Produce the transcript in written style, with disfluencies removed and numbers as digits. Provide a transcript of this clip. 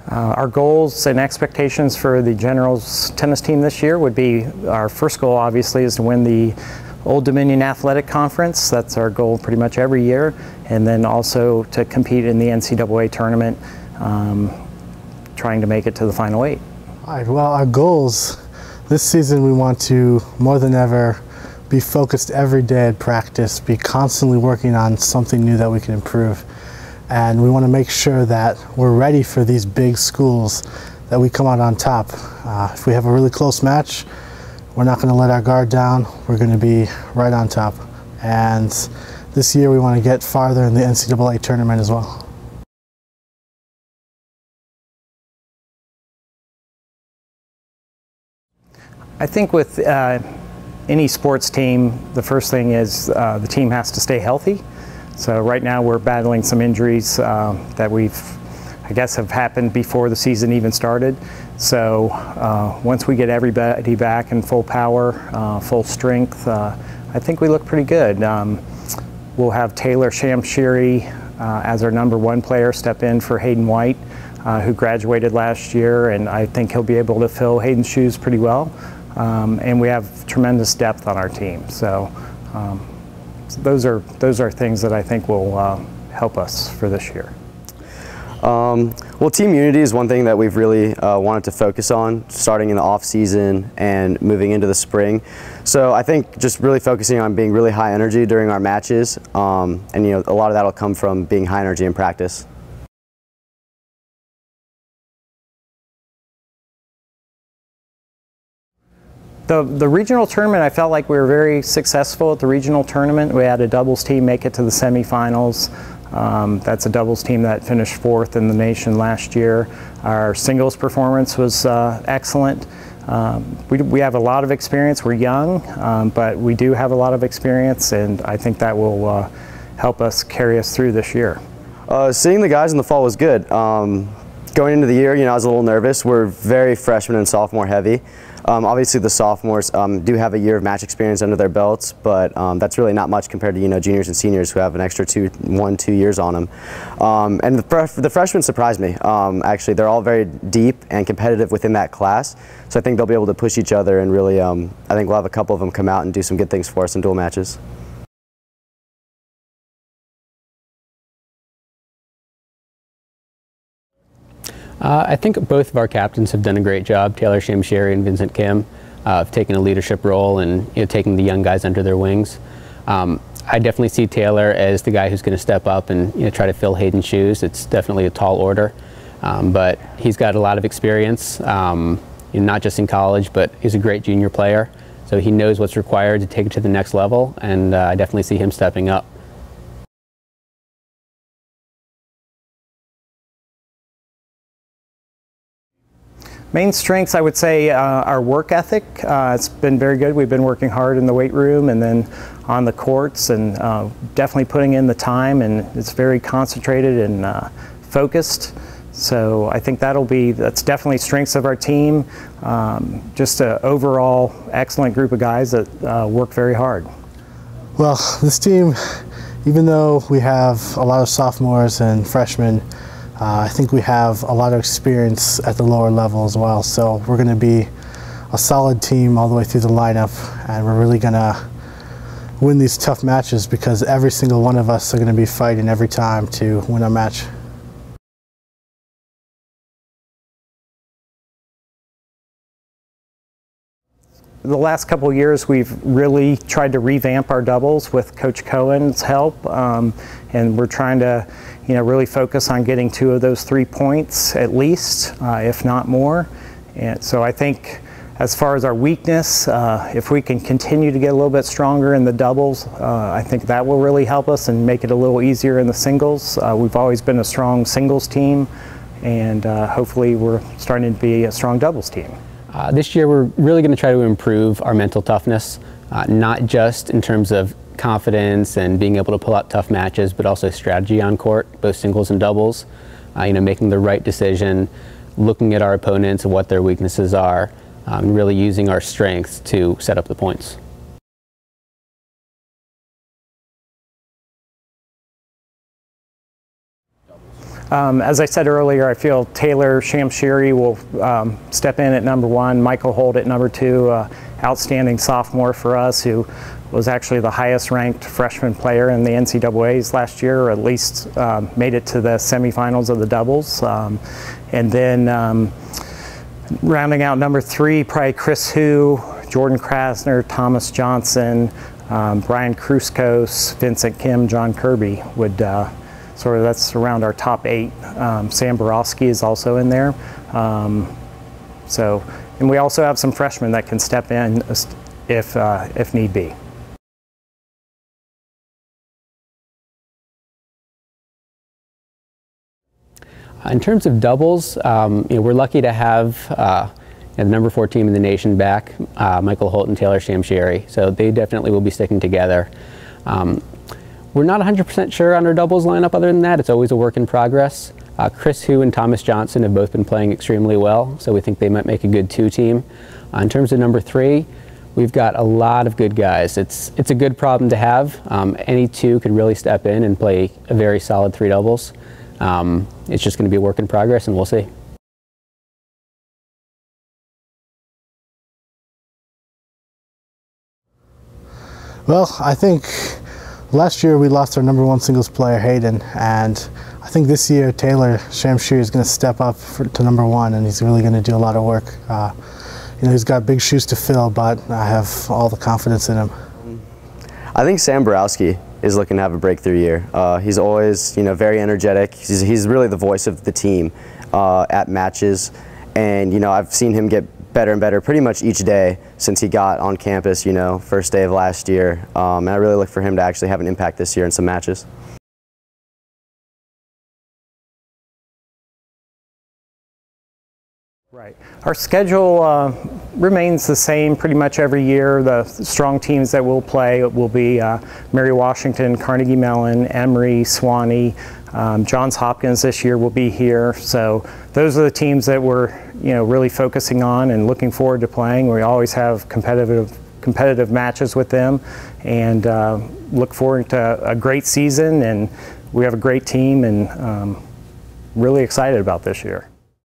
Our goals and expectations for the Generals tennis team this year would be, our first goal obviously is to win the Old Dominion Athletic Conference. That's our goal pretty much every year. And then also to compete in the NCAA tournament, trying to make it to the Final 8. All right, well, our goals this season, we want to more than ever be focused every day at practice, be constantly working on something new that we can improve. And we want to make sure that we're ready for these big schools, that we come out on top. If we have a really close match, we're not going to let our guard down. We're going to be right on top. And this year we want to get farther in the NCAA tournament as well. I think with any sports team, the first thing is the team has to stay healthy. So right now we're battling some injuries that I guess have happened before the season even started. So once we get everybody back in full power, full strength, I think we look pretty good. We'll have Taylor Shamshiri as our #1 player step in for Hayden White, who graduated last year, and I think he'll be able to fill Hayden's shoes pretty well. And we have tremendous depth on our team. So those are things that I think will help us for this year. Well, team unity is one thing that we've really wanted to focus on, starting in the off season and moving into the spring. So I think just really focusing on being really high energy during our matches, and a lot of that will come from being high energy in practice. The regional tournament, I felt like we were very successful at the regional tournament. We had a doubles team make it to the semifinals. That's a doubles team that finished 4th in the nation last year. Our singles performance was excellent. We have a lot of experience. We're young, but we do have a lot of experience, and I think that will help us carry us through this year. Seeing the guys in the fall was good. Going into the year, I was a little nervous. We're very freshman and sophomore heavy. Obviously the sophomores do have a year of match experience under their belts, but that's really not much compared to juniors and seniors who have an extra 2 years on them. And the freshmen surprised me. Actually, they're all very deep and competitive within that class, so I think they'll be able to push each other, and really I think we'll have a couple of them come out and do some good things for us in dual matches. I think both of our captains have done a great job. Taylor Shamshiri and Vincent have taken a leadership role and taking the young guys under their wings. I definitely see Taylor as the guy who's going to step up and try to fill Hayden's shoes. It's definitely a tall order, but he's got a lot of experience, not just in college, but he's a great junior player. So he knows what's required to take it to the next level, and I definitely see him stepping up. Main strengths, I would say, our work ethic. It's been very good. We've been working hard in the weight room and then on the courts, and definitely putting in the time, and it's very concentrated and focused. So I think that's definitely strengths of our team. Just an overall excellent group of guys that work very hard. Well, this team, even though we have a lot of sophomores and freshmen, I think we have a lot of experience at the lower level as well, so we're going to be a solid team all the way through the lineup, and we're really going to win these tough matches because every single one of us are going to be fighting every time to win a match. The last couple of years, we've really tried to revamp our doubles with Coach Cohen's help, and we're trying to really focus on getting 2 of those 3 points at least, if not more. And so I think as far as our weakness, if we can continue to get a little bit stronger in the doubles, I think that will really help us and make it a little easier in the singles. We've always been a strong singles team, and hopefully we're starting to be a strong doubles team. This year we're really going to try to improve our mental toughness, not just in terms of confidence and being able to pull out tough matches, but also strategy on court, both singles and doubles. Making the right decision, looking at our opponents and what their weaknesses are, and really using our strengths to set up the points. As I said earlier, I feel Taylor Shamshiri will step in at number 1, Michael Holt at number 2, outstanding sophomore for us who was actually the highest ranked freshman player in the NCAAs last year, or at least made it to the semifinals of the doubles. And then rounding out number 3, probably Chris Hu, Jordan Krasner, Thomas Johnson, Brian Kruskos, Vincent Kim, John Kirby would that's around our top 8. Sam Borowski is also in there. And we also have some freshmen that can step in if need be. In terms of doubles, we're lucky to have the number 4 team in the nation back, Michael Holt and Taylor Shamshiri. So they definitely will be sticking together. We're not 100% sure on our doubles lineup other than that. It's always a work in progress. Chris Hu and Thomas Johnson have both been playing extremely well, so we think they might make a good 2 team. In terms of number 3, we've got a lot of good guys. It's a good problem to have. Any 2 could really step in and play a very solid 3 doubles. It's just going to be a work in progress, and we'll see. Well, I think last year we lost our number 1 singles player, Hayden, and I think this year Taylor Shamshiri is going to step up to number 1, and he's really going to do a lot of work. He's got big shoes to fill, but I have all the confidence in him. I think Sam Borowski is looking to have a breakthrough year. He's always, very energetic. He's really the voice of the team at matches, and I've seen him get better and better pretty much each day since he got on campus, first day of last year. And I really look for him to actually have an impact this year in some matches. Right. Our schedule remains the same pretty much every year. The strong teams that we'll play will be Mary Washington, Carnegie Mellon, Emory, Sewanee, Johns Hopkins this year will be here. So those are the teams that we're really focusing on and looking forward to playing. We always have competitive matches with them, and look forward to a great season. And we have a great team, and really excited about this year.